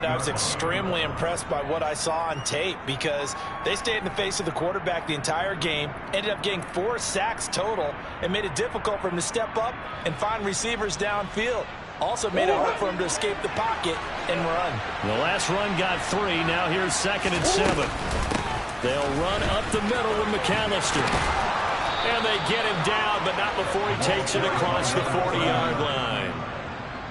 I was extremely impressed by what I saw on tape because they stayed in the face of the quarterback the entire game, ended up getting 4 sacks total, and made it difficult for him to step up and find receivers downfield. Also made it hard for him to escape the pocket and run. The last run got 3. Now here's 2nd and 7. They'll run up the middle with McAllister. And they get him down, but not before he takes it across the 40-yard line.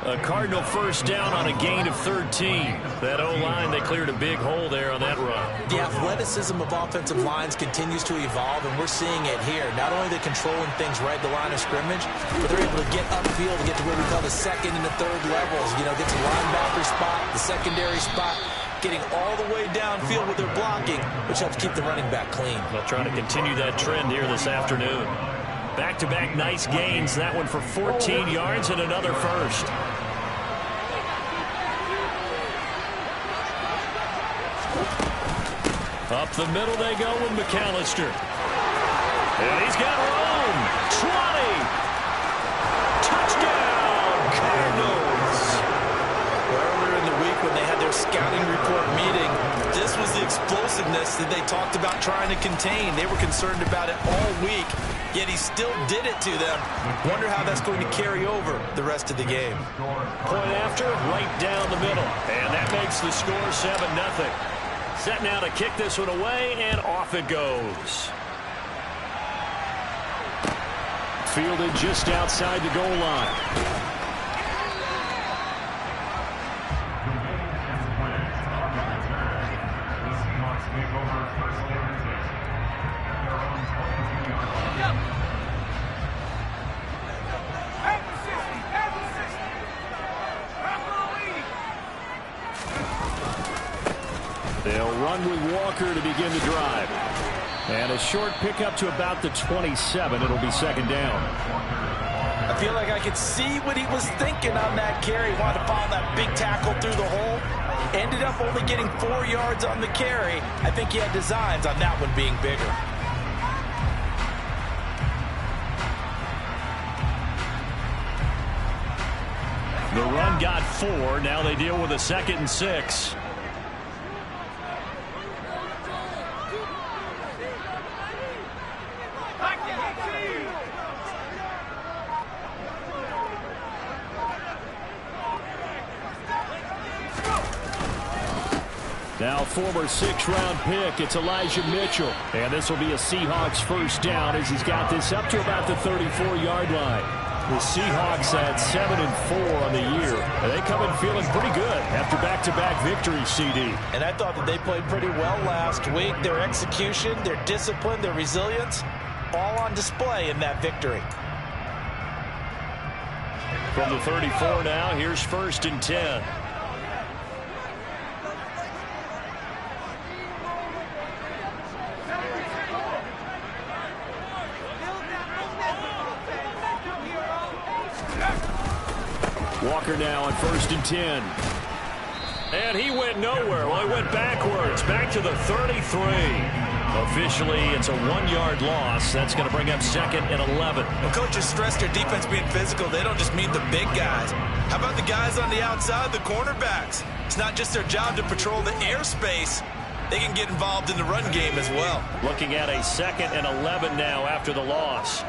A Cardinal first down on a gain of 13. That O-line, they cleared a big hole there on that run. The athleticism of offensive lines continues to evolve, and we're seeing it here. Not only are they controlling things right at the line of scrimmage, but they're able to get upfield to get to what we call the 2nd and the 3rd levels. You know, get to linebacker spot, the secondary spot, getting all the way downfield with their blocking, which helps keep the running back clean. They'll try to continue that trend here this afternoon. Back-to-back nice gains. That one for 14 yards and another first. Up the middle they go with McAllister. And he's got room. 20. Touchdown, Cardinals. Earlier in the week when they had their scouting report meeting, this was the explosiveness that they talked about trying to contain. They were concerned about it all week, yet he still did it to them. Wonder how that's going to carry over the rest of the game. Point after, right down the middle. And that makes the score 7-0. Set now to kick this one away, and off it goes. Fielded just outside the goal line. They'll run with Walker to begin the drive. And a short pickup to about the 27. It'll be 2nd down. I feel like I could see what he was thinking on that carry. He wanted to follow that big tackle through the hole. Ended up only getting 4 yards on the carry. I think he had designs on that one being bigger. The run got 4. Now they deal with a 2nd and 6. Now former 6th-round pick, it's Elijah Mitchell. And this will be a Seahawks first down as he's got this up to about the 34-yard line. The Seahawks at 7-4 on the year. And they come in feeling pretty good after back-to-back victories, CD. And I thought that they played pretty well last week. Their execution, their discipline, their resilience, all on display in that victory. From the 34 now, here's 1st and 10. Walker now on 1st and 10. And he went nowhere. Well, he went backwards, back to the 33. Officially, it's a 1-yard loss. That's going to bring up 2nd and 11. Well, coaches stress their defense being physical. They don't just mean the big guys. How about the guys on the outside, the cornerbacks? It's not just their job to patrol the airspace. They can get involved in the run game as well. Looking at a 2nd and 11 now after the loss.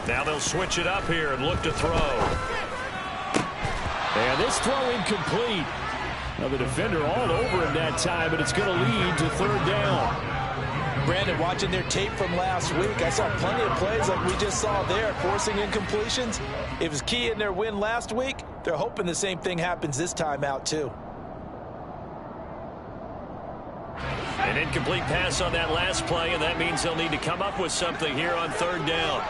Now they'll switch it up here and look to throw. And this throw incomplete. Now the defender all over him that time, but it's going to lead to 3rd down. Brandon, watching their tape from last week, I saw plenty of plays like we just saw there, forcing incompletions. It was key in their win last week. They're hoping the same thing happens this time out, too. An incomplete pass on that last play, and that means they'll need to come up with something here on 3rd down.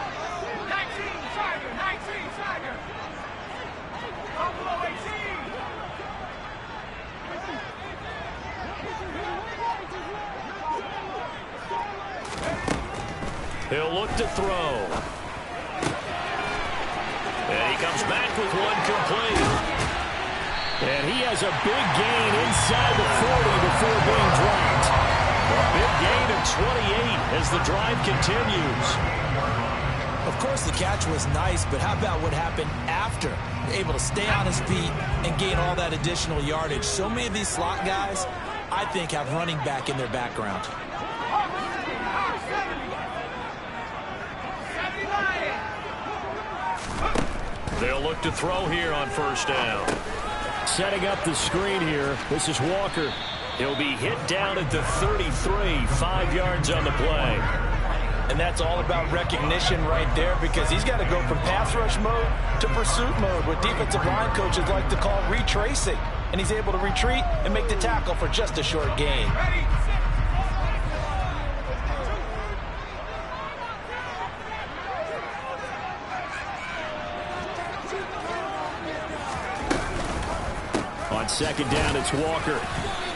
He'll look to throw. And he comes back with one complete. And he has a big gain inside the 40 before being dropped. A big gain of 28 as the drive continues. Of course, the catch was nice, but how about what happened after? Able to stay on his feet and gain all that additional yardage. So many of these slot guys, I think, have running back in their background. They'll look to throw here on first down. Setting up the screen here, this is Walker. He'll be hit down at the 33, 5 yards on the play. And that's all about recognition right there, because he's got to go from pass rush mode to pursuit mode, what defensive line coaches like to call retracing. And he's able to retreat and make the tackle for just a short gain. On second down, it's Walker.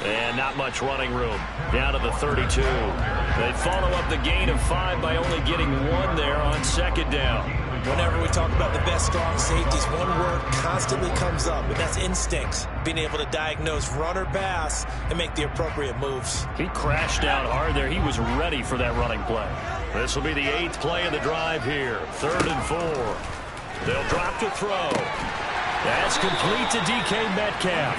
And not much running room. Down to the 32. They follow up the gain of 5 by only getting 1 there on second down. Whenever we talk about the best strong safeties, one word constantly comes up, and that's instincts. Being able to diagnose run or pass and make the appropriate moves. He crashed down hard there. He was ready for that running play. This will be the 8th play of the drive here. 3rd and 4. They'll drop to throw. That's complete to DK Metcalf.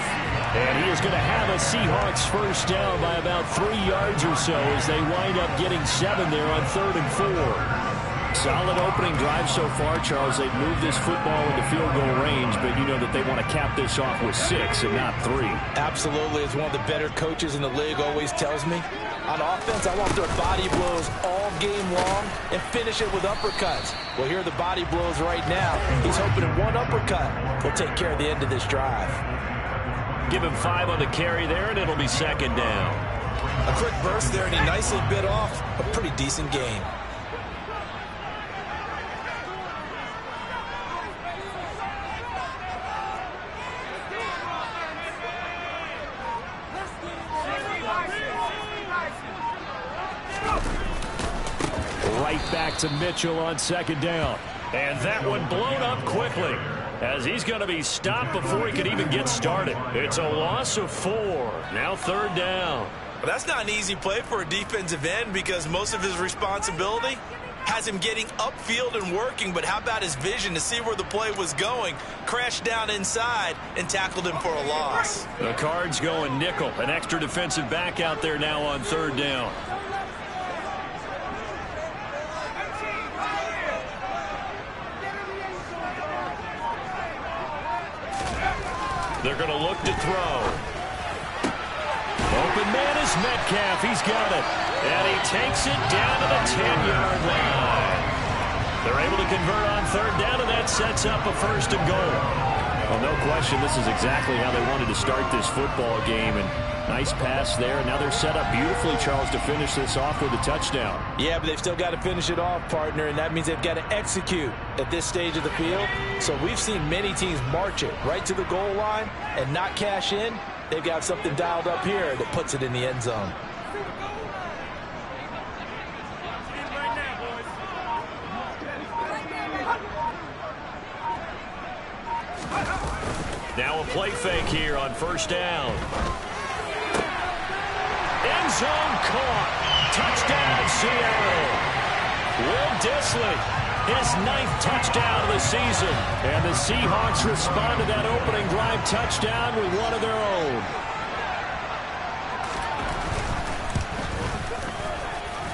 And he is going to have a Seahawks first down by about 3 yards or so as they wind up getting 7 there on 3rd and 4. Solid opening drive so far, Charles. They've moved this football into field goal range, but you know that they want to cap this off with 6 and not 3. Absolutely. As one of the better coaches in the league always tells me, on offense, I want their body blows all game long and finish it with uppercuts. Well, here are the body blows right now. He's hoping in one uppercut will take care of the end of this drive. Give him 5 on the carry there, and it'll be second down. A quick burst there, and he nicely bit off a pretty decent gain. Right back to Mitchell on second down. And that one blown up quickly, as he's going to be stopped before he can even get started. It's a loss of 4. Now 3rd down. Well, that's not an easy play for a defensive end, because most of his responsibility has him getting upfield and working. But how about his vision to see where the play was going? Crashed down inside and tackled him for a loss. The Cards going nickel. An extra defensive back out there now on 3rd down. They're going to look to throw. Open man is Metcalf. He's got it. And he takes it down to the 10-yard line. They're able to convert on 3rd down, and that sets up a 1st and goal. Well, no question, this is exactly how they wanted to start this football game. And nice pass there. And now they're set up beautifully, Charles, to finish this off with a touchdown. Yeah, but they've still got to finish it off, partner, and that means they've got to execute at this stage of the field. So we've seen many teams march it right to the goal line and not cash in. They've got something dialed up here that puts it in the end zone. Now a play fake here on 1st down. End zone caught. Touchdown, Seattle. Will Dissly, his 9th touchdown of the season. And the Seahawks respond to that opening drive touchdown with one of their own.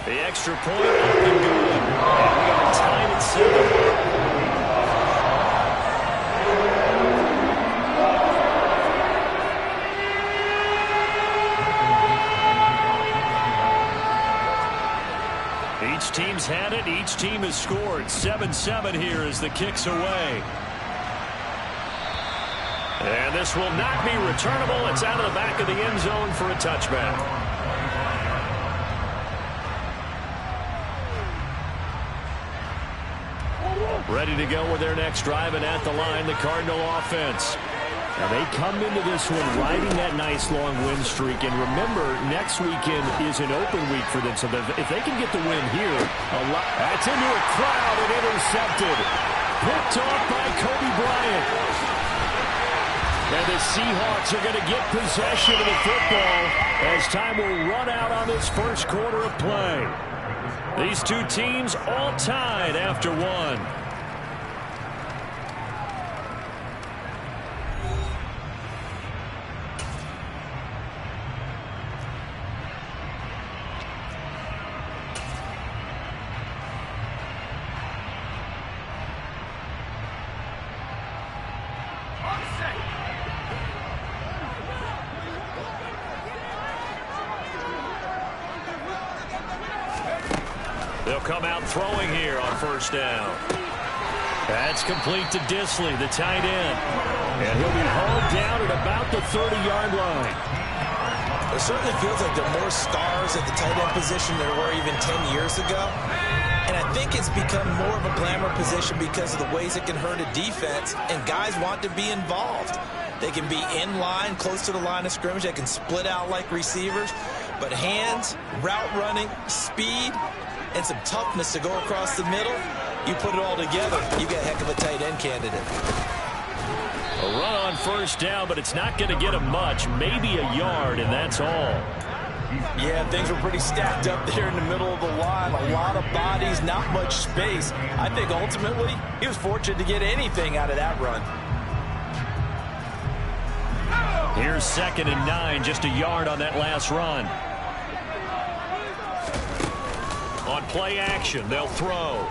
The extra point up and good. And we are tied at 7. Each team's had it. Each team has scored. 7-7 here as the kick's away. And this will not be returnable. It's out of the back of the end zone for a touchback. Ready to go with their next drive, and at the line, the Cardinal offense. Now they come into this one riding that nice long win streak. And remember, next weekend is an open week for them. So if they can get the win here, that's into a crowd and intercepted. Picked off by Kobe Bryant. And the Seahawks are going to get possession of the football as time will run out on this first quarter of play. These two teams all tied after one. They'll come out throwing here on first down. That's complete to Dissly, the tight end. And he'll be hauled down at about the 30-yard line. It certainly feels like there are more stars at the tight end position than there were even 10 years ago. And I think it's become more of a glamour position because of the ways it can hurt a defense, and guys want to be involved. They can be in line, close to the line of scrimmage. They can split out like receivers. But hands, route running, speed, and some toughness to go across the middle, you put it all together, you get a heck of a tight end candidate. A run on first down, but it's not going to get him much, maybe a yard, and that's all. Yeah, things were pretty stacked up there in the middle of the line. A lot of bodies, not much space. I think ultimately he was fortunate to get anything out of that run. Here's 2nd and 9, just a yard on that last run. On play action, they'll throw.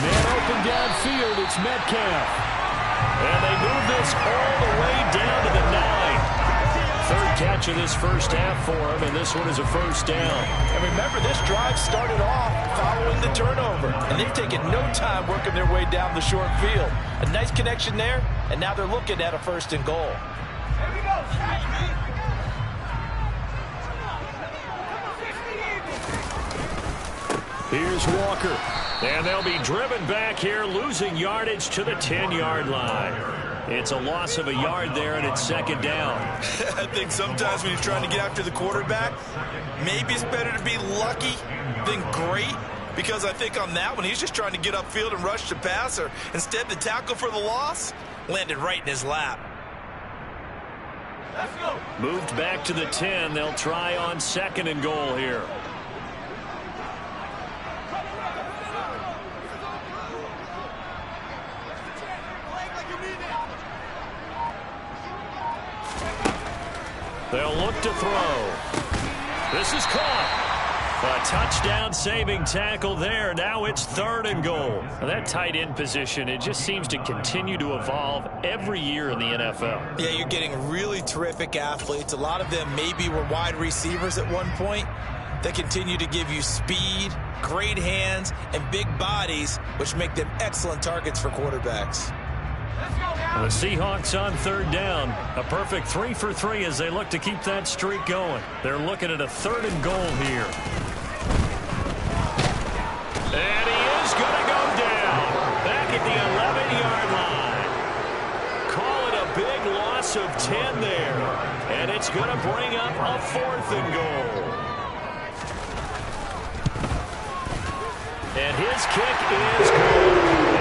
Man open downfield, it's Metcalf. And they move this all the way down to the 9. Third catch of this first half for him, and this one is a first down. And remember, this drive started off following the turnover, and they've taken no time working their way down the short field. A nice connection there, and now they're looking at a 1st and goal. Here we go. Here's Walker. And they'll be driven back here, losing yardage to the 10-yard line. It's a loss of a yard there, and it's 2nd down. I think sometimes when you're trying to get after the quarterback, maybe it's better to be lucky than great, because I think on that one, he's just trying to get upfield and rush the passer. Instead, the tackle for the loss landed right in his lap. Let's go. Moved back to the 10. They'll try on 2nd and goal here. They'll look to throw. This is caught. A touchdown-saving tackle there. Now it's 3rd and goal. Now that tight end position, it just seems to continue to evolve every year in the NFL. Yeah, you're getting really terrific athletes. A lot of them maybe were wide receivers at one point. They continue to give you speed, great hands, and big bodies, which make them excellent targets for quarterbacks. The Seahawks on 3rd down. A perfect 3 for 3 as they look to keep that streak going. They're looking at a 3rd and goal here. And he is going to go down. Back at the 11-yard line. Call it a big loss of 10 there. And it's going to bring up a 4th and goal. And his kick is good.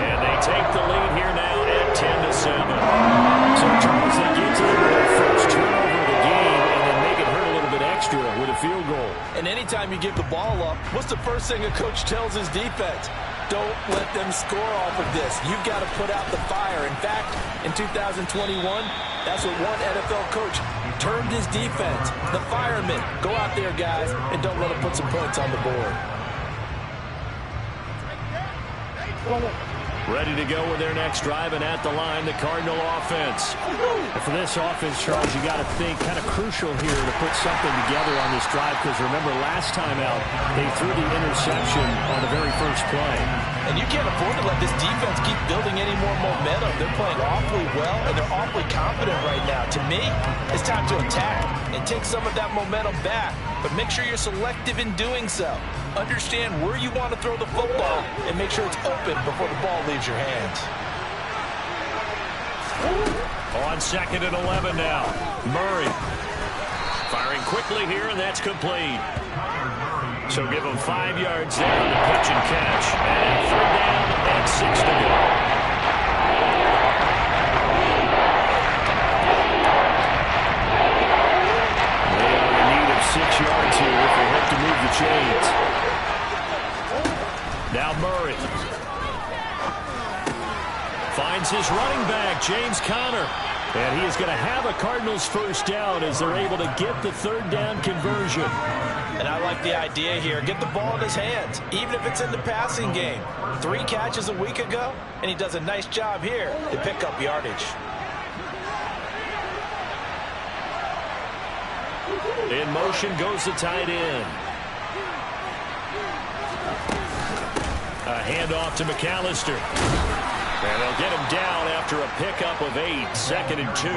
And they take the lead here now at 10-7. So Charles, they get to the first turnover of the game and then make it hurt a little bit extra with a field goal. And anytime you give the ball up, what's the first thing a coach tells his defense? Don't let them score off of this. You've got to put out the fire. In fact, in 2021, that's what one NFL coach termed his defense. The firemen. Go out there, guys, and don't let them put some points on the board. Ready to go with their next drive, and at the line, the Cardinal offense. And for this offense, Charles, you got to think kind of crucial here to put something together on this drive, because remember last time out, they threw the interception on the very first play. And you can't afford to let this defense keep building any more momentum. They're playing awfully well, and they're awfully confident right now. To me, it's time to attack and take some of that momentum back. But make sure you're selective in doing so. Understand where you want to throw the football and make sure it's open before the ball leaves your hands. On 2nd and 11 now. Murray firing quickly here, and that's complete. So give him 5 yards there on the pitch and catch. And 3rd down and 6 to go. Chains. Now Murray. Finds his running back, James Conner. And he is going to have a Cardinals first down as they're able to get the third down conversion. And I like the idea here. Get the ball in his hands, even if it's in the passing game. 3 catches a week ago, and he does a nice job here to pick up yardage. In motion goes the tight end. A handoff to McAllister. And they'll get him down after a pickup of 8, 2nd and 2.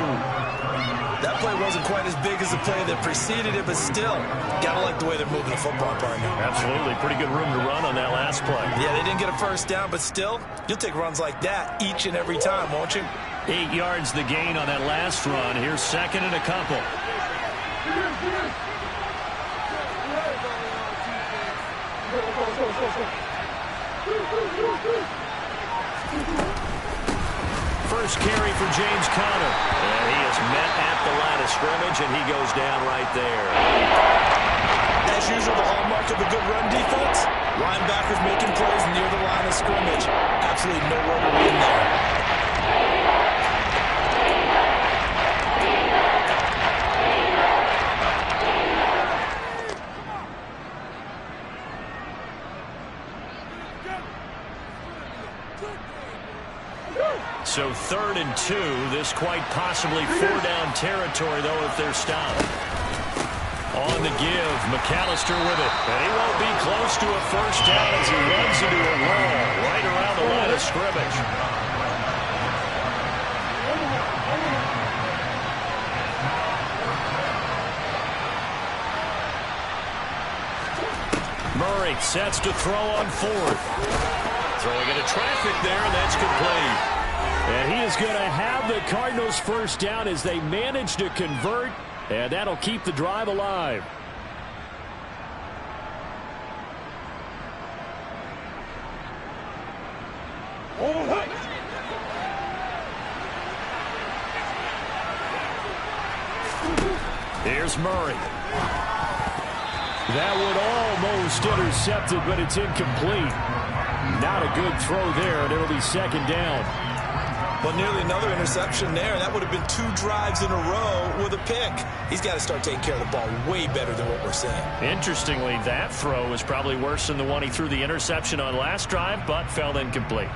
That play wasn't quite as big as the play that preceded it, but still, gotta like the way they're moving the football, partner. Absolutely. Pretty good room to run on that last play. Yeah, they didn't get a first down, but still, you'll take runs like that each and every time, won't you? 8 yards the gain on that last run. Here's 2nd and a couple. First carry for James Conner. And he is met at the line of scrimmage, and he goes down right there. As usual, the hallmark of a good run defense, linebackers making plays near the line of scrimmage. Absolutely nowhere to win there. So 3rd and 2. This quite possibly 4-down territory, though, if they're stopped. On the give, McAllister with it. And he won't be close to a first down as he runs into a wall right around the line of scrimmage. Murray sets to throw on 4th. Throwing into traffic there, and that's complete. And he is going to have the Cardinals first down as they manage to convert, and that'll keep the drive alive. Here's Murray. That would almost intercepted, but it's incomplete. Not a good throw there, and it'll be 2nd down. Well, nearly another interception there. That would have been 2 drives in a row with a pick. He's got to start taking care of the ball way better than what we're seeing. Interestingly, that throw was probably worse than the one he threw the interception on last drive, but fell incomplete.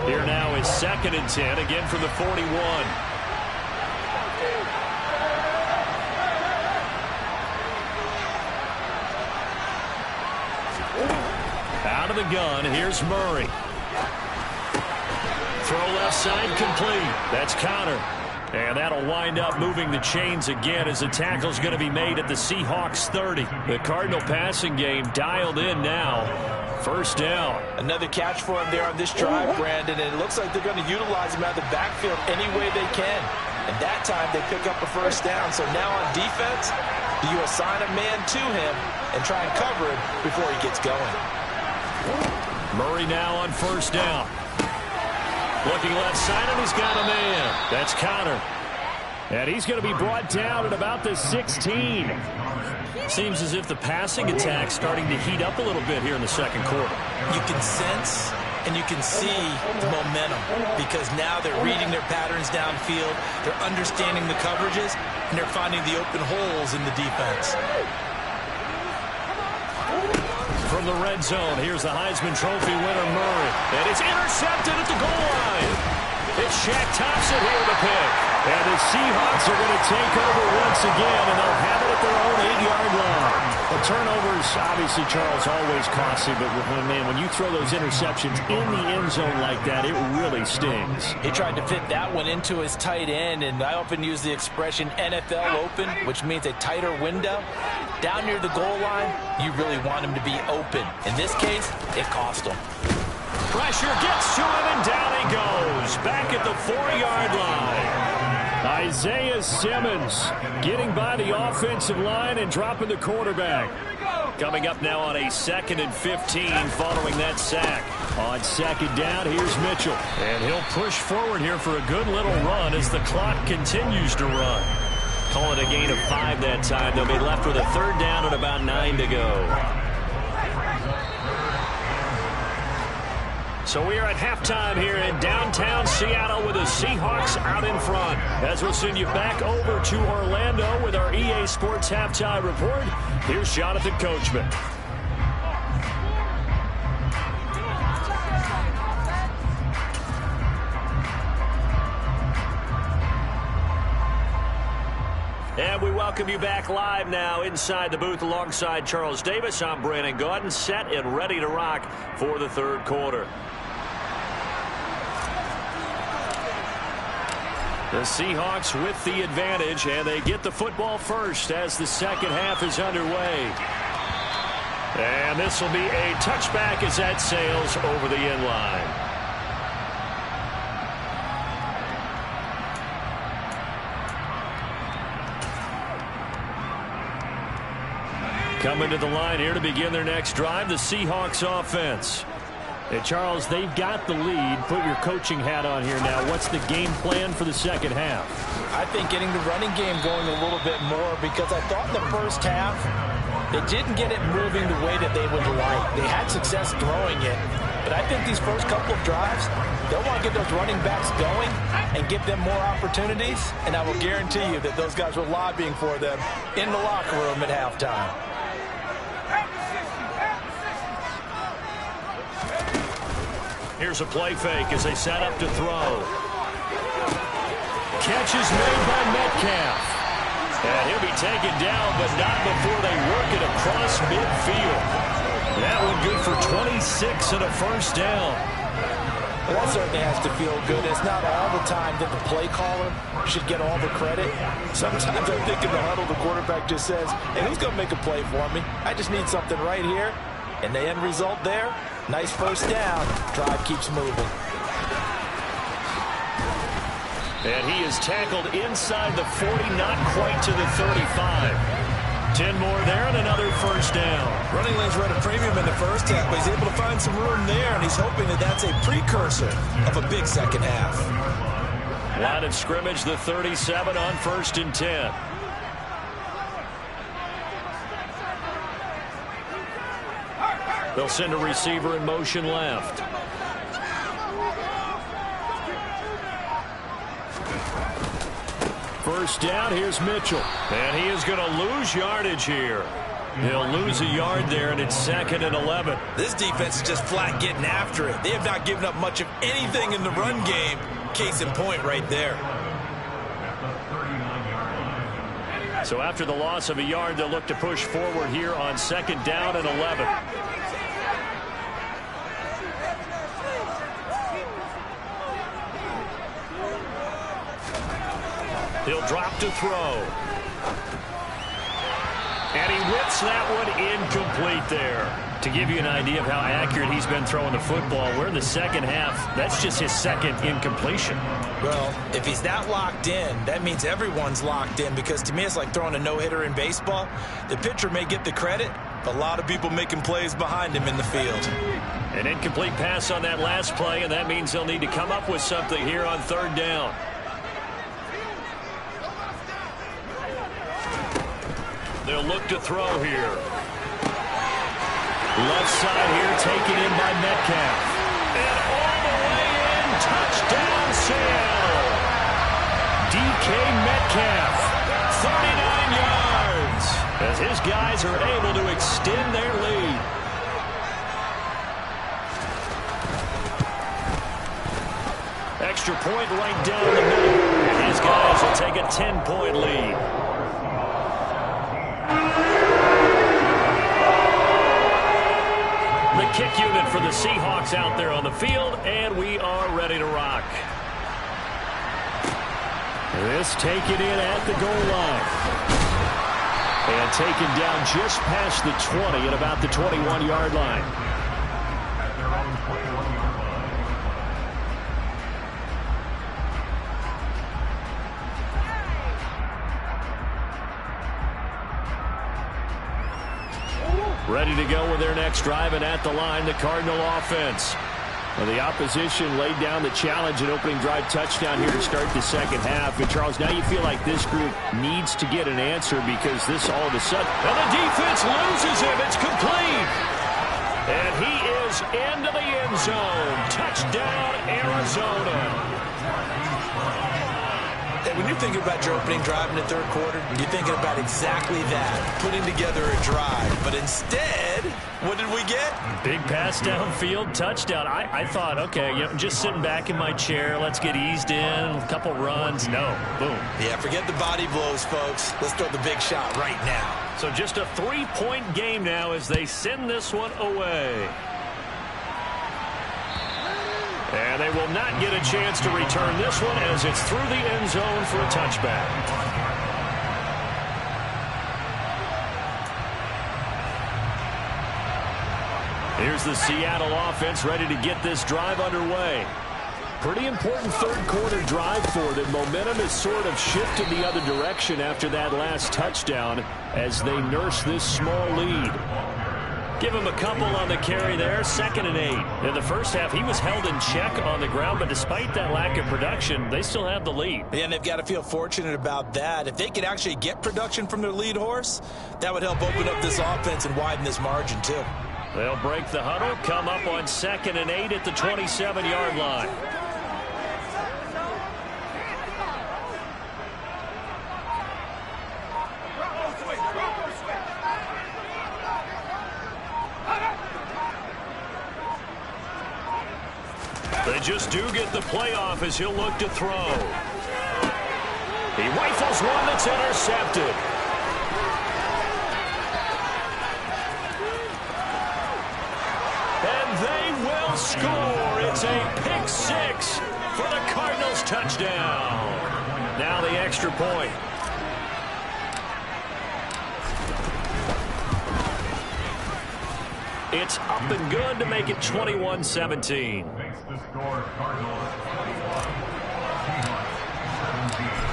Here now is 2nd and 10, again from the 41. Out of the gun, here's Murray. Throw left side complete. That's Conner. And that'll wind up moving the chains again as the tackle's going to be made at the Seahawks 30. The Cardinal passing game dialed in now. First down. Another catch for him there on this drive, Brandon, and it looks like they're going to utilize him out of the backfield any way they can. And that time they pick up a first down. So now on defense, do you assign a man to him and try and cover him before he gets going? Murray now on first down. Looking left side, and he's got a man. That's Conner. And he's going to be brought down at about the 16. Seems as if the passing attack's starting to heat up a little bit here in the second quarter. You can sense and you can see the momentum because now they're reading their patterns downfield, they're understanding the coverages, and they're finding the open holes in the defense. From the red zone, here's the Heisman Trophy winner, Murray. And it's intercepted at the goal line. It's Shaq Thompson here with a pick. And the Seahawks are going to take over once again, and they'll have it at their own 8-yard line. The turnovers, obviously, Charles, always costly, but man, when you throw those interceptions in the end zone like that, it really stings. He tried to fit that one into his tight end, and I often use the expression NFL open, which means a tighter window. Down near the goal line, you really want him to be open. In this case, it cost him. Pressure gets to him, and down he goes. Back at the 4-yard line. Isaiah Simmons getting by the offensive line and dropping the quarterback. Coming up now on a 2nd and 15 following that sack. On second down, here's Mitchell. And he'll push forward here for a good little run as the clock continues to run. call it a gain of 5 that time. They'll be left with a third down and about 9 to go. So we are at halftime here in downtown Seattle with the Seahawks out in front. As we'll send you back over to Orlando with our EA Sports Halftime Report, here's Jonathan Coachman. And we welcome you back live now inside the booth alongside Charles Davis. I'm Brandon Gaudin, set and ready to rock for the third quarter. The Seahawks with the advantage, and they get the football first as the second half is underway. And this will be a touchback as that sails over the end line. Coming to the line here to begin their next drive, the Seahawks offense. Hey, Charles, they've got the lead. Put your coaching hat on here now. What's the game plan for the second half? I think getting the running game going a little bit more, because I thought in the first half they didn't get it moving the way that they would like. They had success throwing it, but I think these first couple of drives, they'll want to get those running backs going and give them more opportunities, and I will guarantee you that those guys were lobbying for them in the locker room at halftime. Here's a play fake as they set up to throw. Catch is made by Metcalf. And he'll be taken down, but not before they work it across midfield. That one good for 26 and a first down. Well, that certainly has to feel good. It's not all the time that the play caller should get all the credit. Sometimes I think in the huddle, the quarterback just says, hey, who's going to make a play for me? I just need something right here. And the end result there, nice first down. Drive keeps moving. And he is tackled inside the 40, not quite to the 35. 10 more there and another first down. Running lanes were at a premium in the first half, but he's able to find some room there, and he's hoping that that's a precursor of a big second half. Line of scrimmage, the 37 on 1st and 10. They'll send a receiver in motion left. First down, here's Mitchell. And he is going to lose yardage here. He'll lose a yard there, and it's 2nd and 11. This defense is just flat getting after it. They have not given up much of anything in the run game. Case in point right there. So after the loss of a yard, they'll look to push forward here on 2nd down and 11. He'll drop to throw. And he whips that one incomplete there. To give you an idea of how accurate he's been throwing the football, we're in the second half. That's just his second incompletion. Well, if he's that locked in, that means everyone's locked in, because to me it's like throwing a no-hitter in baseball. The pitcher may get the credit, but a lot of people making plays behind him in the field. An incomplete pass on that last play, and that means they'll need to come up with something here on 3rd down. They'll look to throw here. Left side here, taken in by Metcalf. And all the way in, touchdown sail. DK Metcalf, 39 yards, as his guys are able to extend their lead. Extra point right down the middle. And his guys will take a 10-point lead. The kick unit for the Seahawks out there on the field, and we are ready to rock. This taken in at the goal line. And taken down just past the 20 at about the 21-yard line. Ready to go with their next drive, and at the line, the Cardinal offense. Well, the opposition laid down the challenge, an opening drive touchdown here to start the second half. And, Charles, now you feel like this group needs to get an answer because this all of a sudden... And the defense loses him. It's complete. And he is into the end zone. Touchdown, Arizona. When you're thinking about your opening drive in the third quarter, you're thinking about exactly that, putting together a drive. But instead, what did we get? Big pass downfield, touchdown. I thought, okay, just sitting back in my chair, let's get eased in, a couple runs. No, boom. Yeah, forget the body blows, folks. Let's throw the big shot right now. So just a 3-point game now as they send this one away. And they will not get a chance to return this one as it's through the end zone for a touchback. Here's the Seattle offense ready to get this drive underway. Pretty important third quarter drive for them. Momentum has sort of shifted the other direction after that last touchdown as they nurse this small lead. Give him a couple on the carry there, 2nd and 8. In the first half, he was held in check on the ground, but despite that lack of production, they still have the lead. And they've got to feel fortunate about that. If they could actually get production from their lead horse, that would help open up this offense and widen this margin, too. They'll break the huddle, come up on 2nd and 8 at the 27-yard line. They just do get the playoff as he'll look to throw. He rifles one that's intercepted. And they will score. It's a pick six for the Cardinals touchdown. Now the extra point. It's up and good to make it 21-17.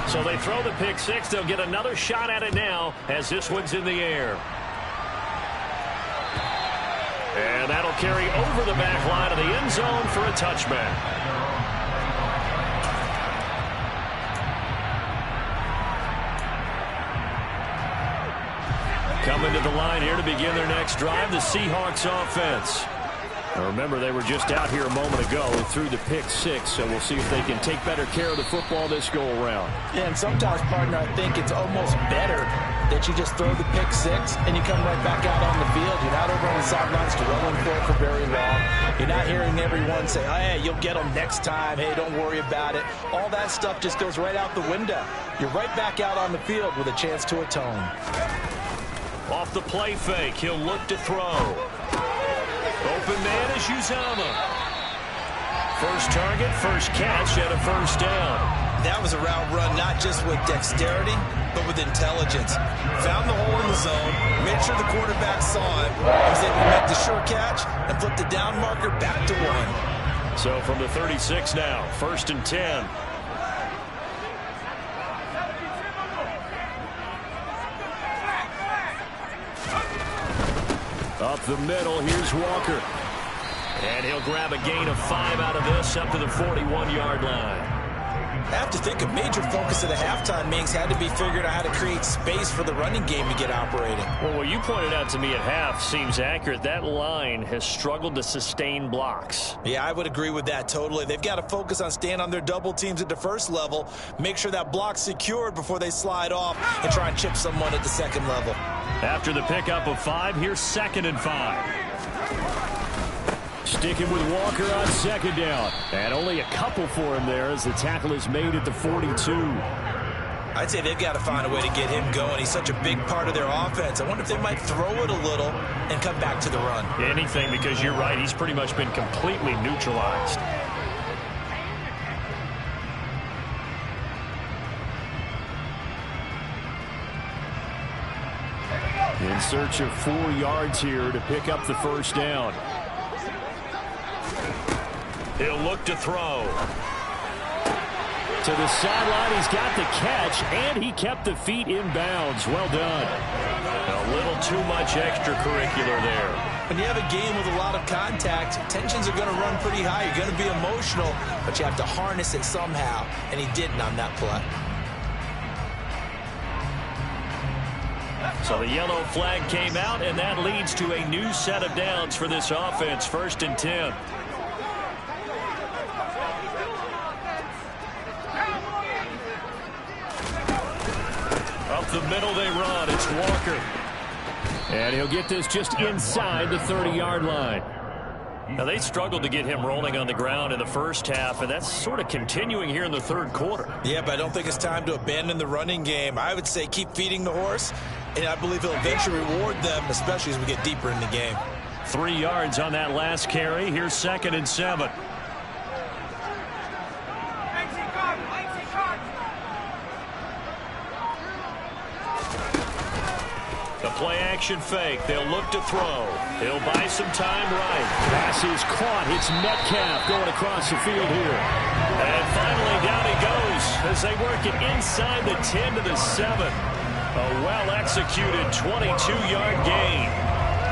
So they throw the pick six. They'll get another shot at it now as this one's in the air. And that'll carry over the back line of the end zone for a touchback. Coming to the line here to begin their next drive, the Seahawks offense. Now remember, they were just out here a moment ago through the pick six, so we'll see if they can take better care of the football this go-around. Yeah, and sometimes, partner, I think it's almost better that you just throw the pick six and you come right back out on the field. You're not over on the sidelines dwelling for very long. You're not hearing everyone say, oh, hey, you'll get them next time. Hey, don't worry about it. All that stuff just goes right out the window. You're right back out on the field with a chance to atone. Off the play fake, he'll look to throw. Open man is Uzomah. First target, first catch, and a first down. That was a route run not just with dexterity, but with intelligence. Found the hole in the zone, made sure the quarterback saw it, was able to make the sure catch, and flip the down marker back to 1. So from the 36 now, 1st and 10. Up the middle, here's Walker. And he'll grab a gain of 5 out of this up to the 41-yard line. I have to think a major focus of the halftime meetings had to be figuring out how to create space for the running game to get operating. Well, what you pointed out to me at half seems accurate. That line has struggled to sustain blocks. Yeah, I would agree with that totally. They've got to focus on staying on their double teams at the first level, make sure that block's secured before they slide off and try and chip someone at the second level. After the pickup of 5, here's 2nd and 5. Sticking with Walker on 2nd down. And only a couple for him there as the tackle is made at the 42. I'd say they've got to find a way to get him going. He's such a big part of their offense. I wonder if they might throw it a little and come back to the run. Anything, because you're right. He's pretty much been completely neutralized. In search of 4 yards here to pick up the first down. He'll look to throw. To the sideline, he's got the catch, and he kept the feet in bounds. Well done. A little too much extracurricular there. When you have a game with a lot of contact, tensions are going to run pretty high. You're going to be emotional, but you have to harness it somehow, and he didn't on that play. So the yellow flag came out, and that leads to a new set of downs for this offense. 1st and 10. Up the middle they run. It's Walker. And he'll get this just inside the 30-yard line. Now, they struggled to get him rolling on the ground in the first half, and that's sort of continuing here in the third quarter. Yeah, but I don't think it's time to abandon the running game. I would say keep feeding the horse, and I believe he'll eventually reward them, especially as we get deeper in the game. 3 yards on that last carry. Here's 2nd and 7. The play-action fake. They'll look to throw. He'll buy some time right. Pass is caught. It's Metcalf going across the field here. And finally, down he goes as they work it inside the 10 to the 7. A well-executed 22-yard gain.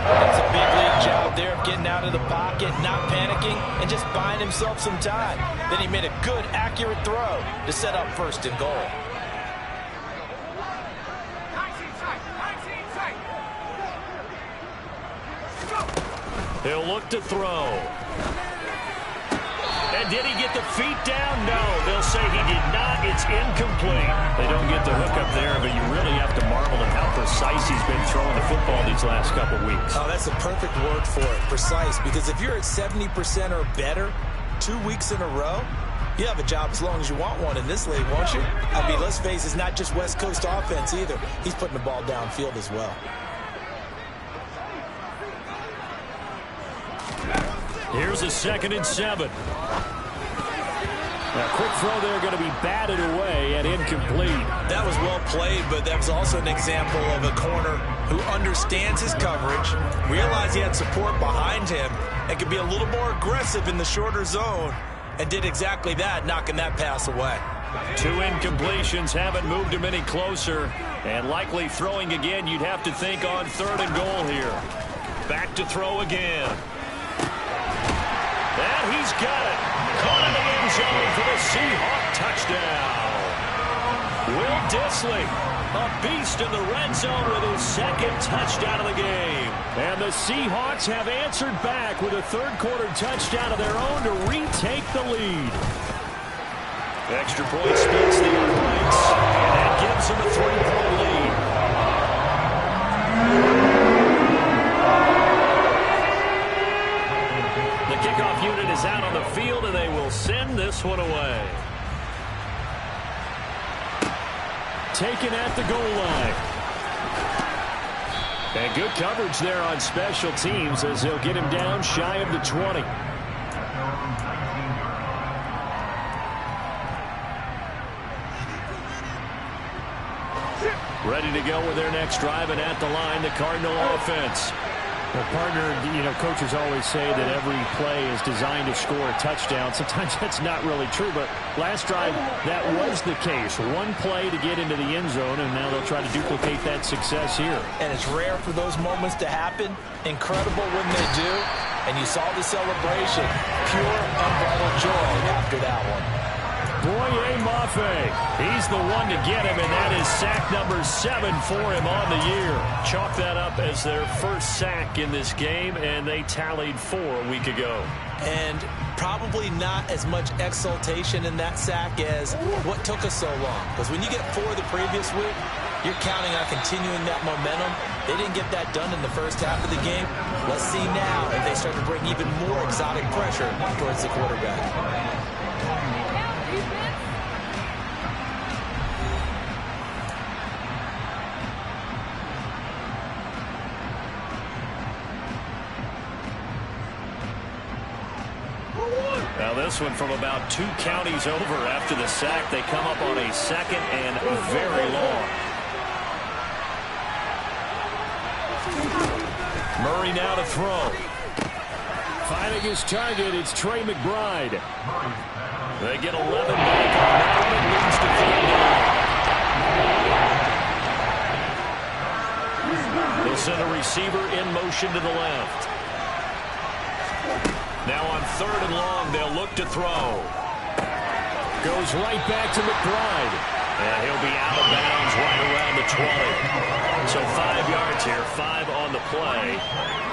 That's a big league job there of getting out of the pocket, not panicking, and just buying himself some time. Then he made a good, accurate throw to set up 1st and goal. He'll look to throw. And did he get the feet down? No. They'll say he did not. It's incomplete. They don't get the hook up there, but you really have to marvel at how precise he's been throwing the football these last couple weeks. Oh, that's the perfect word for it, precise, because if you're at 70% or better 2 weeks in a row, you have a job as long as you want one in this league, won't you? I mean, let's face it, it's not just West Coast offense either. He's putting the ball downfield as well. Here's a 2nd and 7. A quick throw there going to be batted away and incomplete. That was well played, but that was also an example of a corner who understands his coverage, realized he had support behind him, and could be a little more aggressive in the shorter zone, and did exactly that, knocking that pass away. 2 incompletions haven't moved him any closer, and likely throwing again, you'd have to think on 3rd and goal here. Back to throw again. And he's got it. Caught in the end zone for the Seahawk touchdown. Will Dissly, a beast in the red zone with his 2nd touchdown of the game. And the Seahawks have answered back with a third-quarter touchdown of their own to retake the lead. Extra point splits the uprights, and that gives them a 3-point lead. The kickoff unit is out on the field, and they will send this one away. Taken at the goal line. And good coverage there on special teams as they'll get him down shy of the 20. Ready to go with their next drive, and at the line, the Cardinal offense. Well, partner, coaches always say that every play is designed to score a touchdown. Sometimes that's not really true, but last drive, that was the case. One play to get into the end zone, and now they'll try to duplicate that success here. And it's rare for those moments to happen. Incredible when they do. And you saw the celebration. Pure, unbridled joy after that one. Boye Mafe, he's the one to get him, and that is sack number 7 for him on the year. Chalk that up as their first sack in this game, and they tallied 4 a week ago. And probably not as much exultation in that sack as what took us so long. Because when you get 4 the previous week, you're counting on continuing that momentum. They didn't get that done in the first half of the game. Let's see now if they start to bring even more exotic pressure towards the quarterback. Now this one from about 2 counties over after the sack. They come up on a 2nd and very long. Murray now to throw. Finding his target, it's Trey McBride. They get 11 back on that one. It leads to 3 down. They'll send a receiver in motion to the left. Now on 3rd and long, they'll look to throw. Goes right back to McBride. And he'll be out of bounds right around the 20. So 5 yards here, 5 on the play.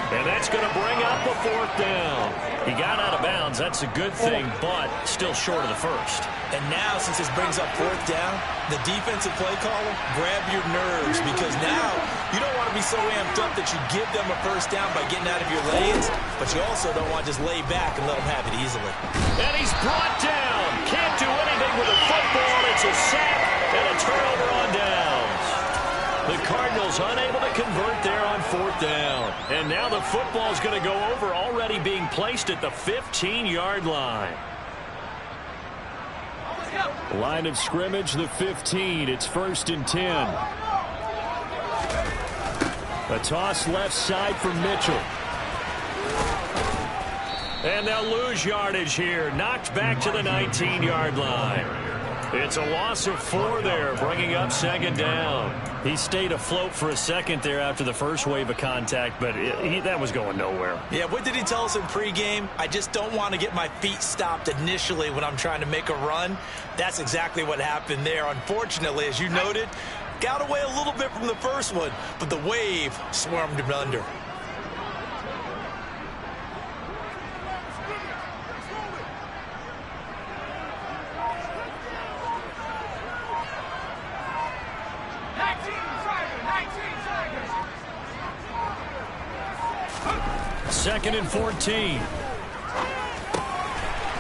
And that's going to bring up a 4th down. He got out of bounds. That's a good thing, but still short of the first. And now, since this brings up 4th down, the defensive play caller, grab your nerves, because now you don't want to be so amped up that you give them a 1st down by getting out of your lanes, but you also don't want to just lay back and let them have it easily. And he's brought down. Can't do anything with a football. It's a sack and a turnover on downs. The Cardinals unable to convert there on 4th down. And now the football's going to go over, already being placed at the 15-yard line. Line of scrimmage, the 15. It's 1st and 10. A toss left side for Mitchell. And they'll lose yardage here. Knocked back to the 19-yard line. It's a loss of 4 there, bringing up 2nd down. He stayed afloat for a second there after the first wave of contact, but that was going nowhere. Yeah, what did he tell us in pregame? I just don't want to get my feet stopped initially when I'm trying to make a run. That's exactly what happened there. Unfortunately, as you noted, got away a little bit from the first one, but the wave swarmed him under. Second and 14.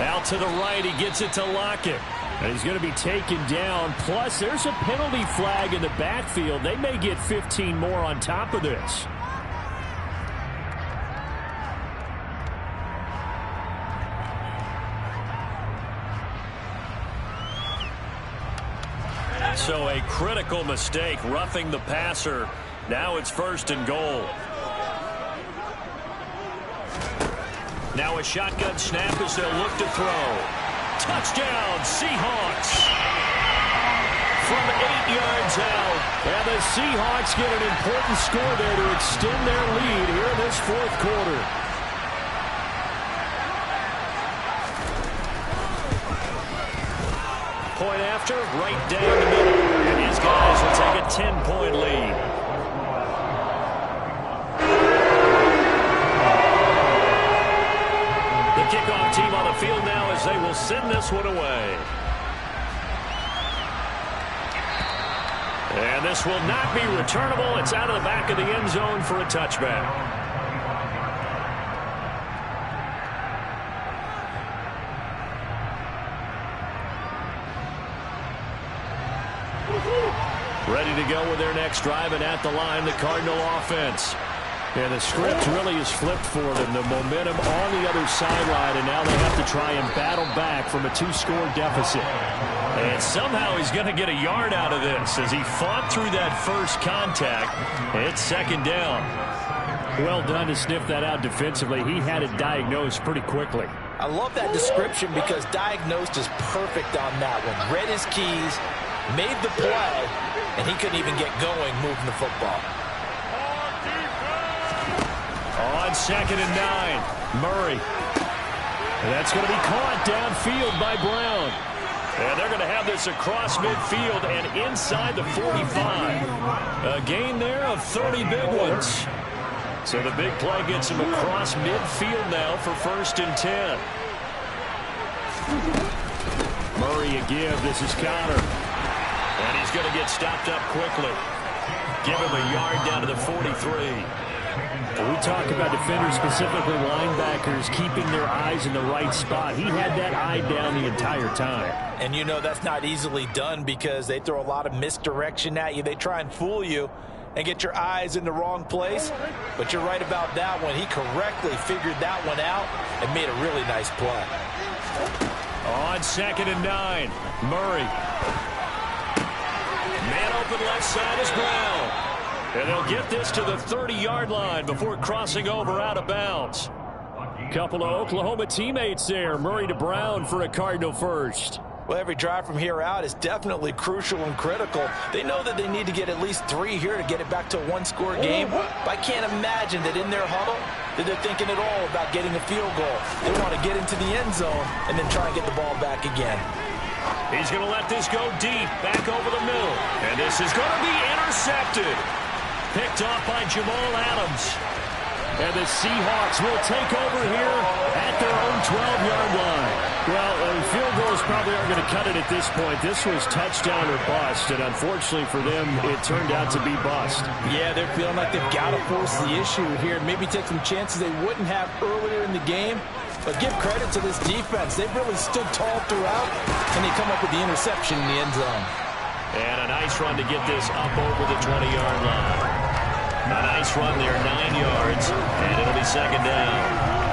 Out to the right, he gets it to Lockett. And he's going to be taken down. Plus, there's a penalty flag in the backfield. They may get 15 more on top of this. So a critical mistake, roughing the passer. Now it's 1st and goal. Now a shotgun snap as they'll look to throw. Touchdown, Seahawks! From 8 yards out. And the Seahawks get an important score there to extend their lead here in this 4th quarter. Point after, right down the middle. And his guys will take a 10-point lead. Kickoff team on the field now as they will send this one away. And this will not be returnable. It's out of the back of the end zone for a touchback. Ready to go with their next drive, and at the line, the Cardinal offense. And the script really is flipped for them. The momentum on the other sideline, and now they have to try and battle back from a 2-score deficit. And somehow he's going to get a yard out of this as he fought through that first contact. It's 2nd down. Well done to sniff that out defensively. He had it diagnosed pretty quickly. I love that description because diagnosed is perfect on that one. Read his keys, made the play, and he couldn't even get going moving the football. On 2nd and 9, Murray. And that's going to be caught downfield by Brown. And they're going to have this across midfield and inside the 45. A gain there of 30 big ones. So the big play gets him across midfield now for 1st and 10. Murray again. This is Connor. And he's going to get stopped up quickly. Give him a yard down to the 43. We talk about defenders, specifically linebackers, keeping their eyes in the right spot. He had that eye down the entire time. And you know that's not easily done because they throw a lot of misdirection at you. They try and fool you and get your eyes in the wrong place. But you're right about that one. He correctly figured that one out and made a really nice play. On 2nd and 9, Murray. Man open left side is Brown. And they'll get this to the 30-yard line before crossing over out of bounds. Couple of Oklahoma teammates there. Murray to Brown for a Cardinal first. Well, every drive from here out is definitely crucial and critical. They know that they need to get at least 3 here to get it back to a one-score game. But I can't imagine that in their huddle that they're thinking at all about getting a field goal. They want to get into the end zone and then try and get the ball back again. He's going to let this go deep, back over the middle. And this is going to be intercepted. Picked off by Jamal Adams. And the Seahawks will take over here at their own 12-yard line. Well, field goals probably aren't going to cut it at this point. This was touchdown or bust, and unfortunately for them, it turned out to be bust. Yeah, they're feeling like they've got to force the issue here. Maybe take some chances they wouldn't have earlier in the game. But give credit to this defense. They've really stood tall throughout, and they come up with the interception in the end zone. And a nice run to get this up over the 20-yard line. A nice run there, 9 yards, and it'll be second down.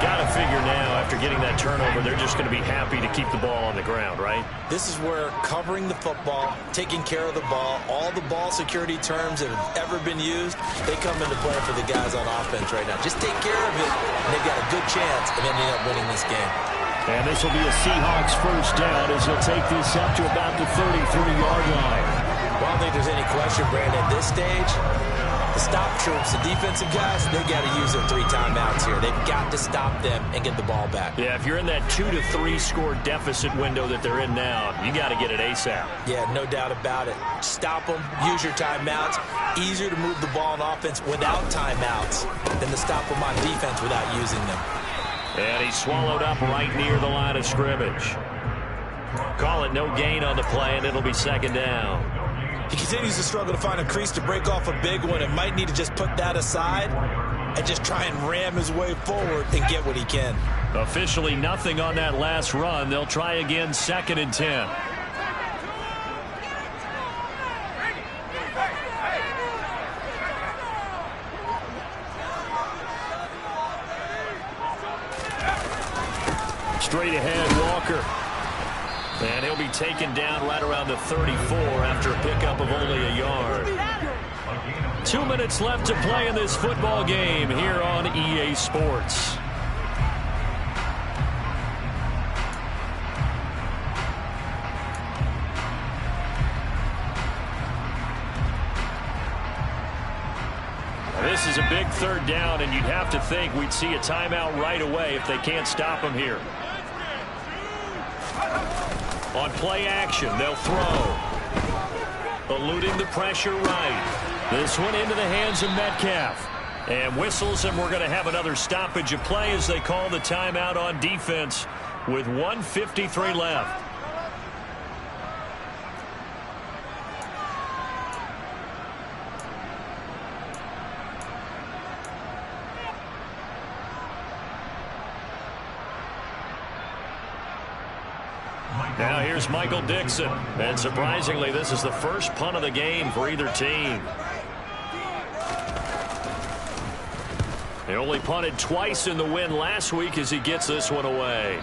Got to figure now, after getting that turnover, they're just going to be happy to keep the ball on the ground, right? This is where covering the football, taking care of the ball, all the ball security terms that have ever been used, they come into play for the guys on offense right now. Just take care of it, and they've got a good chance of ending up winning this game. And this will be a Seahawks first down as he'll take this up to about the 33-yard line. Well, I don't think there's any question, Brandon, at this stage, the stop troops, the defensive guys, they got to use their 3 timeouts here. They've got to stop them and get the ball back. Yeah, if you're in that 2 to 3 score deficit window that they're in now, you got to get it ASAP. Yeah, no doubt about it. Stop them, use your timeouts. Easier to move the ball on offense without timeouts than to stop them on defense without using them. And he's swallowed up right near the line of scrimmage. Call it no gain on the play, and it'll be second down. He continues to struggle to find a crease to break off a big one and might need to just put that aside and just try and ram his way forward and get what he can. Officially nothing on that last run. They'll try again, 2nd and 10. Straight ahead, Walker. And he'll be taken down right around the 34 after a pickup of only a yard. 2 minutes left to play in this football game here on EA Sports. This is a big 3rd down, and you'd have to think we'd see a timeout right away if they can't stop him here. On play action, they'll throw. Eluding the pressure right. This one into the hands of Metcalf. And whistles, and we're going to have another stoppage of play as they call the timeout on defense with 1:53 left. Now here's Michael Dixon. And surprisingly, this is the first punt of the game for either team. He only punted twice in the win last week as he gets this one away.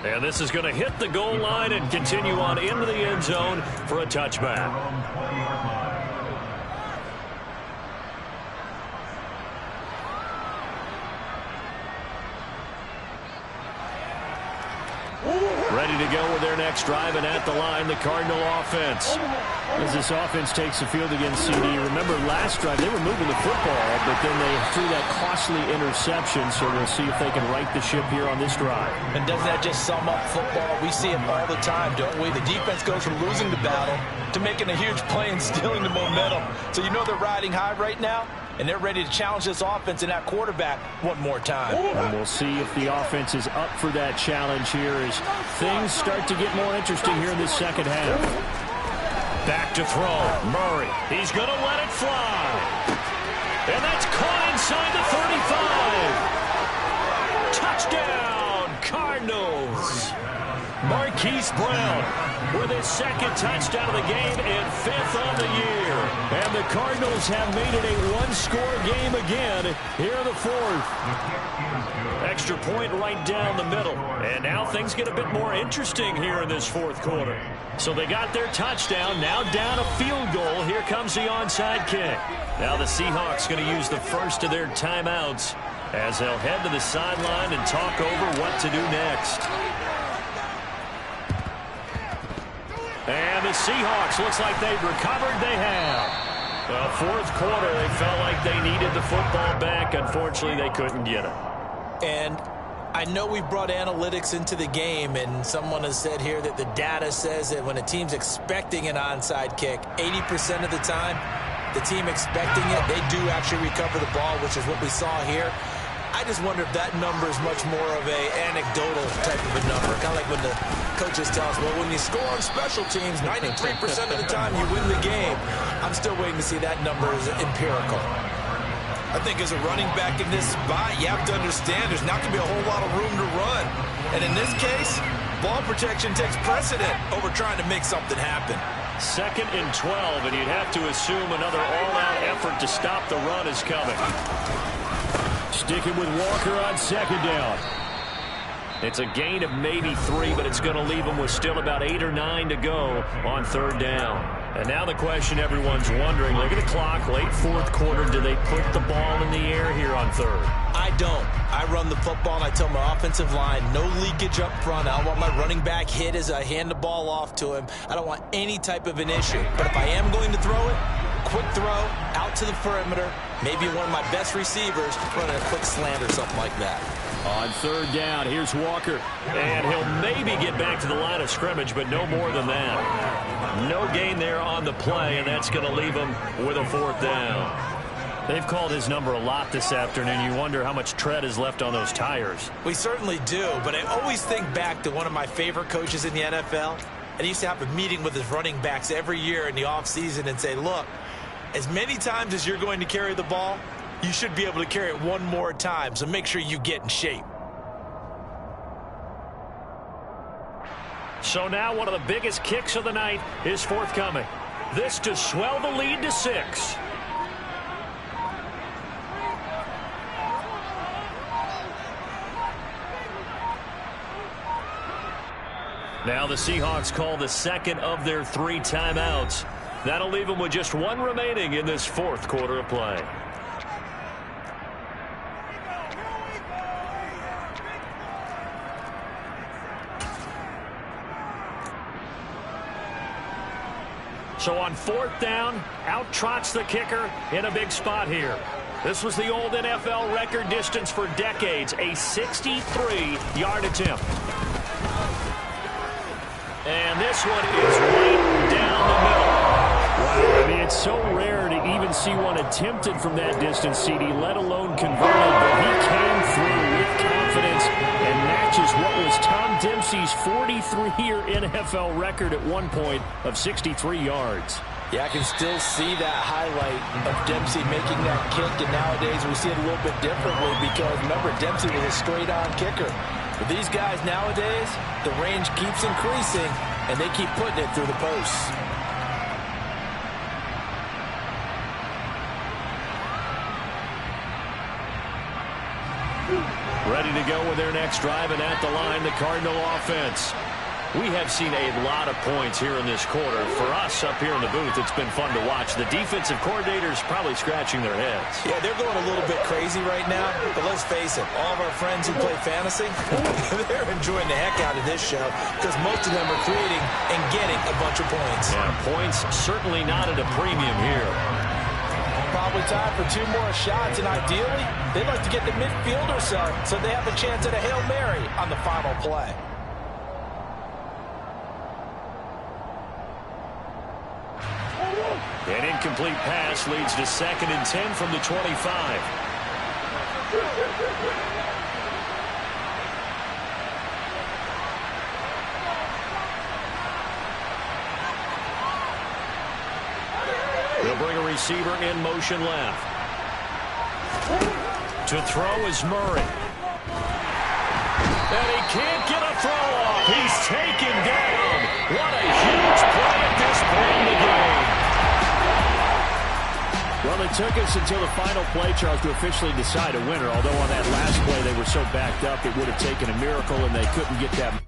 And this is going to hit the goal line and continue on into the end zone for a touchback. Ready to go with their next drive, and at the line, the Cardinal offense. As this offense takes the field against CD, remember last drive they were moving the football, but then they threw that costly interception, so we'll see if they can right the ship here on this drive. And doesn't that just sum up football? We see it all the time, don't we? The defense goes from losing the battle to making a huge play and stealing the momentum. So you know they're riding high right now, and they're ready to challenge this offense and that quarterback one more time. And we'll see if the offense is up for that challenge here as things start to get more interesting here in this second half. Back to throw. Murray. He's going to let it fly. And that's caught inside the 35. Touchdown, Cardinals. Marquise Brown with his 2nd touchdown of the game and 5th on the year. And the Cardinals have made it a one-score game again here in the 4th. Extra point right down the middle. And now things get a bit more interesting here in this 4th quarter. So they got their touchdown, now down a field goal. Here comes the onside kick. Now the Seahawks going to use the first of their timeouts as they'll head to the sideline and talk over what to do next. And the Seahawks, looks like they've recovered. They have. Well, fourth quarter, they felt like they needed the football back. Unfortunately, they couldn't get it. And I know we brought analytics into the game, and someone has said here that the data says that when a team's expecting an onside kick, 80% of the time, the team expecting it, they do actually recover the ball, which is what we saw here. I just wonder if that number is much more of a anecdotal type of a number. Kind of like when the coaches tell us, well, when you score on special teams, 93% of the time you win the game. I'm still waiting to see that number is empirical. I think as a running back in this spot, you have to understand there's not going to be a whole lot of room to run. And in this case, ball protection takes precedent over trying to make something happen. 2nd and 12, and you'd have to assume another all-out effort to stop the run is coming. Sticking with Walker on 2nd down. It's a gain of maybe 3, but it's going to leave them with still about 8 or 9 to go on 3rd down. And now the question everyone's wondering, look at the clock, late fourth quarter, do they put the ball in the air here on 3rd? I don't. I run the football, and I tell my offensive line, no leakage up front. I don't want my running back hit as I hand the ball off to him. I don't want any type of an issue. But if I am going to throw it, quick throw, out to the perimeter, maybe one of my best receivers running a quick slant or something like that. On 3rd down, here's Walker. And he'll maybe get back to the line of scrimmage, but no more than that. No gain there on the play, and that's going to leave him with a 4th down. They've called his number a lot this afternoon. You wonder how much tread is left on those tires. We certainly do, but I always think back to one of my favorite coaches in the NFL. And he used to have a meeting with his running backs every year in the offseason and say, look, as many times as you're going to carry the ball, you should be able to carry it one more time, so make sure you get in shape. So now one of the biggest kicks of the night is forthcoming. This to swell the lead to 6. Now the Seahawks call the 2nd of their 3 timeouts. That'll leave them with just 1 remaining in this 4th quarter of play. So on 4th down, out trots the kicker in a big spot here. This was the old NFL record distance for decades, a 63-yard attempt. And this one is right down the middle. Wow, I mean, it's so rare to even see one attempted from that distance, CD, let alone converted, but he came through with confidence and matches what was Tom Dempsey's 43-year NFL record at one point of 63 yards. Yeah, I can still see that highlight of Dempsey making that kick, and nowadays we see it a little bit differently because, remember, Dempsey was a straight-on kicker. But these guys nowadays, the range keeps increasing, and they keep putting it through the posts. Ready to go with their next drive, and at the line, the Cardinal offense. We have seen a lot of points here in this quarter. For us up here in the booth, it's been fun to watch. The defensive coordinators probably scratching their heads. Yeah, they're going a little bit crazy right now, but let's face it, all of our friends who play fantasy, they're enjoying the heck out of this show because most of them are creating and getting a bunch of points. Yeah, points certainly not at a premium here. Probably time for 2 more shots, and ideally, they'd like to get the midfield or so they have a chance at a Hail Mary on the final play. An incomplete pass leads to 2nd and 10 from the 25. They'll bring a receiver in motion left. To throw is Murray. And he can't get a throw off. He's taken down. What a huge play at this point in the game. Well, it took us until the final play, Charles, to officially decide a winner. Although on that last play they were so backed up, it would have taken a miracle, and they couldn't get that